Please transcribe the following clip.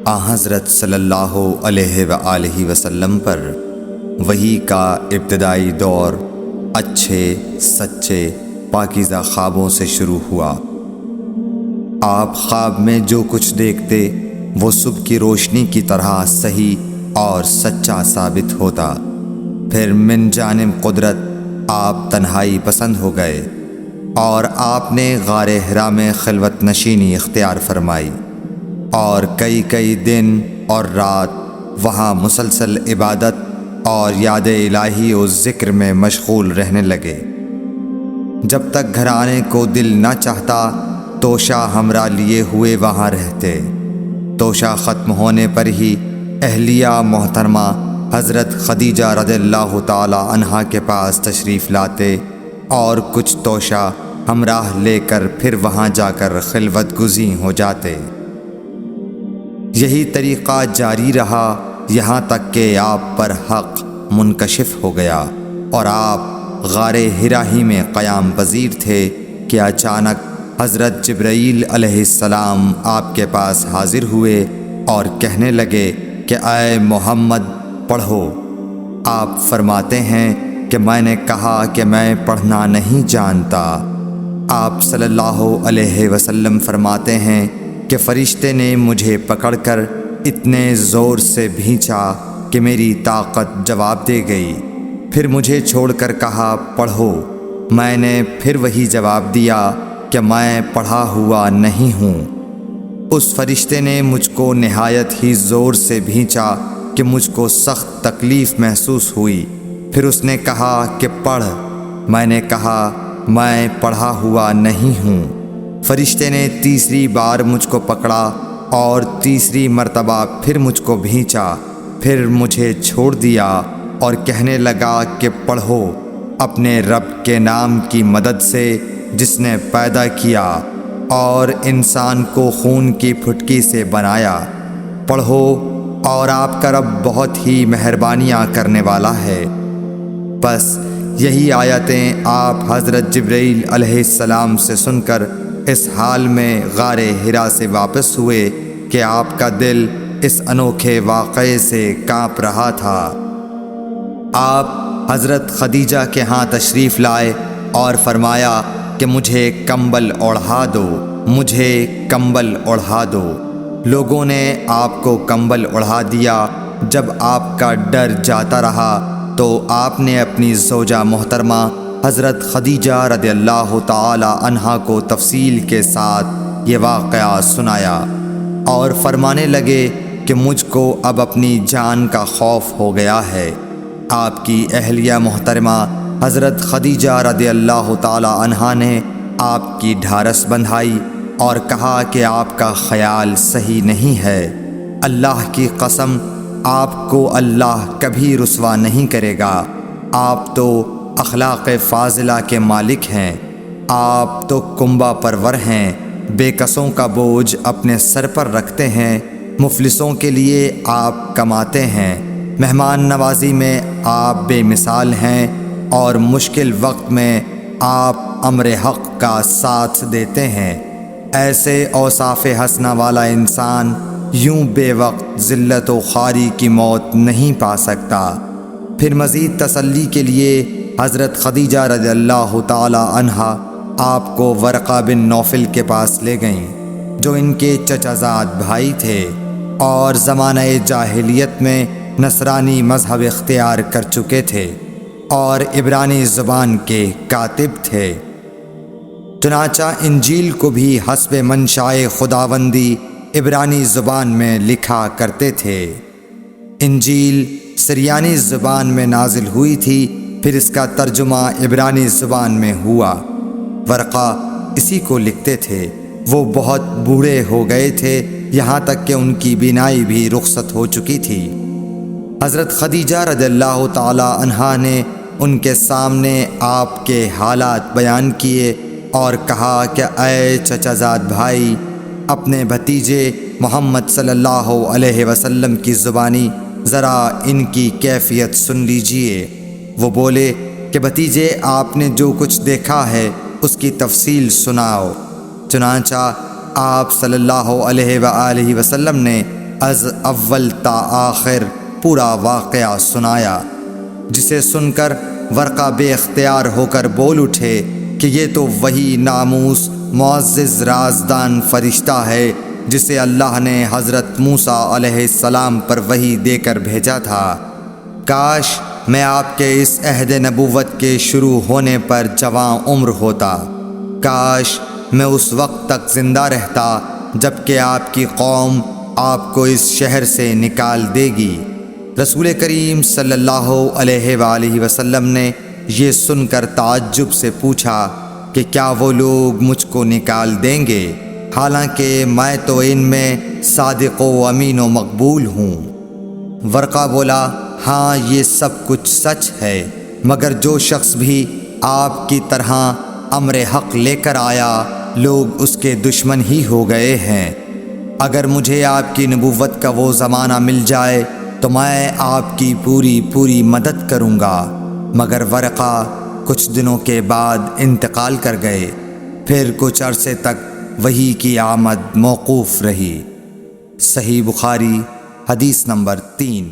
حضرت صلی اللہ علیہ وآلہ وسلم پر وحی کا ابتدائی دور اچھے سچے پاکیزہ خوابوں سے شروع ہوا۔ آپ خواب میں جو کچھ دیکھتے وہ صبح کی روشنی کی طرح صحیح اور سچا ثابت ہوتا۔ پھر من جانب قدرت آپ تنہائی پسند ہو گئے اور آپ نے غار حرا میں خلوت نشینی اختیار فرمائی اور کئی دن اور رات وہاں مسلسل عبادت اور یاد الہی و ذکر میں مشغول رہنے لگے۔ جب تک گھر آنے کو دل نہ چاہتا توشہ ہمراہ لیے ہوئے وہاں رہتے۔ توشہ ختم ہونے پر ہی اہلیہ محترمہ حضرت خدیجہ رضی اللہ تعالی عنہا کے پاس تشریف لاتے اور کچھ توشہ ہمراہ لے کر پھر وہاں جا کر خلوت گزین ہو جاتے۔ یہی طریقہ جاری رہا یہاں تک کہ آپ پر حق منکشف ہو گیا اور آپ غار حرا ہی میں قیام پذیر تھے کہ اچانک حضرت جبرائیل علیہ السلام آپ کے پاس حاضر ہوئے اور کہنے لگے کہ اے محمد پڑھو۔ آپ فرماتے ہیں کہ میں نے کہا کہ میں پڑھنا نہیں جانتا۔ آپ صلی اللہ علیہ وسلم فرماتے ہیں کہ فرشتے نے مجھے پکڑ کر اتنے زور سے بھینچا کہ میری طاقت جواب دے گئی۔ پھر مجھے چھوڑ کر کہا پڑھو۔ میں نے پھر وہی جواب دیا کہ میں پڑھا ہوا نہیں ہوں۔ اس فرشتے نے مجھ کو نہایت ہی زور سے بھینچا کہ مجھ کو سخت تکلیف محسوس ہوئی۔ پھر اس نے کہا کہ پڑھ۔ میں نے کہا میں پڑھا ہوا نہیں ہوں۔ فرشتے نے تیسری بار مجھ کو پکڑا اور تیسری مرتبہ پھر مجھ کو بھینچا۔ پھر مجھے چھوڑ دیا اور کہنے لگا کہ پڑھو اپنے رب کے نام کی مدد سے جس نے پیدا کیا اور انسان کو خون کی پھٹکی سے بنایا۔ پڑھو اور آپ کا رب بہت ہی مہربانیاں کرنے والا ہے۔ بس یہی آیتیں آپ حضرت جبرائیل علیہ السلام سے سن کر اس حال میں غار حرا سے واپس ہوئے کہ آپ کا دل اس انوکھے واقعے سے کانپ رہا تھا۔ آپ حضرت خدیجہ کے ہاں تشریف لائے اور فرمایا کہ مجھے کمبل اوڑھا دو، مجھے کمبل اوڑھا دو۔ لوگوں نے آپ کو کمبل اوڑھا دیا۔ جب آپ کا ڈر جاتا رہا تو آپ نے اپنی زوجہ محترمہ حضرت خدیجہ رضی اللہ تعالی عنہا کو تفصیل کے ساتھ یہ واقعہ سنایا اور فرمانے لگے کہ مجھ کو اب اپنی جان کا خوف ہو گیا ہے۔ آپ کی اہلیہ محترمہ حضرت خدیجہ رضی اللہ تعالی عنہا نے آپ کی ڈھارس بندھائی اور کہا کہ آپ کا خیال صحیح نہیں ہے۔ اللہ کی قسم آپ کو اللہ کبھی رسوا نہیں کرے گا۔ آپ تو اخلاق فاضلہ کے مالک ہیں۔ آپ تو کنبہ پرور ہیں، بے کسوں کا بوجھ اپنے سر پر رکھتے ہیں، مفلسوں کے لیے آپ کماتے ہیں، مہمان نوازی میں آپ بے مثال ہیں اور مشکل وقت میں آپ امر حق کا ساتھ دیتے ہیں۔ ایسے اوصاف حسنہ والا انسان یوں بے وقت ذلت و خواری کی موت نہیں پا سکتا۔ پھر مزید تسلی کے لیے حضرت خدیجہ رضی اللہ تعالی عنہا آپ کو ورقہ بن نوفل کے پاس لے گئیں جو ان کے چچا زاد بھائی تھے اور زمانہ جاہلیت میں نصرانی مذہب اختیار کر چکے تھے اور عبرانی زبان کے کاتب تھے۔ چنانچہ انجیل کو بھی حسب منشائے خداوندی عبرانی زبان میں لکھا کرتے تھے۔ انجیل سریانی زبان میں نازل ہوئی تھی، پھر اس کا ترجمہ عبرانی زبان میں ہوا۔ ورقہ اسی کو لکھتے تھے۔ وہ بہت بوڑھے ہو گئے تھے، یہاں تک کہ ان کی بینائی بھی رخصت ہو چکی تھی۔ حضرت خدیجہ رضی اللہ تعالی عنہا نے ان کے سامنے آپ کے حالات بیان کیے اور کہا کہ اے چچا زاد بھائی، اپنے بھتیجے محمد صلی اللہ علیہ وسلم کی زبانی ذرا ان کی کیفیت سن لیجئے۔ وہ بولے کہ بھتیجے آپ نے جو کچھ دیکھا ہے اس کی تفصیل سناؤ۔ چنانچہ آپ صلی اللہ علیہ وآلہ وسلم نے از اول تا آخر پورا واقعہ سنایا، جسے سن کر ورقہ بے اختیار ہو کر بول اٹھے کہ یہ تو وہی ناموس معزز رازدان فرشتہ ہے جسے اللہ نے حضرت موسیٰ علیہ السلام پر وحی دے کر بھیجا تھا۔ کاش میں آپ کے اس عہد نبوت کے شروع ہونے پر جواں عمر ہوتا، کاش میں اس وقت تک زندہ رہتا جب کہ آپ کی قوم آپ کو اس شہر سے نکال دے گی۔ رسول کریم صلی اللہ علیہ وآلہ وسلم نے یہ سن کر تعجب سے پوچھا کہ کیا وہ لوگ مجھ کو نکال دیں گے، حالانکہ میں تو ان میں صادق و امین و مقبول ہوں۔ ورقہ بولا، ہاں یہ سب کچھ سچ ہے، مگر جو شخص بھی آپ کی طرح امر حق لے کر آیا لوگ اس کے دشمن ہی ہو گئے ہیں۔ اگر مجھے آپ کی نبوت کا وہ زمانہ مل جائے تو میں آپ کی پوری مدد کروں گا، مگر ورقہ کچھ دنوں کے بعد انتقال کر گئے، پھر کچھ عرصے تک وحی کی آمد موقوف رہی۔ صحیح بخاری حدیث نمبر 3۔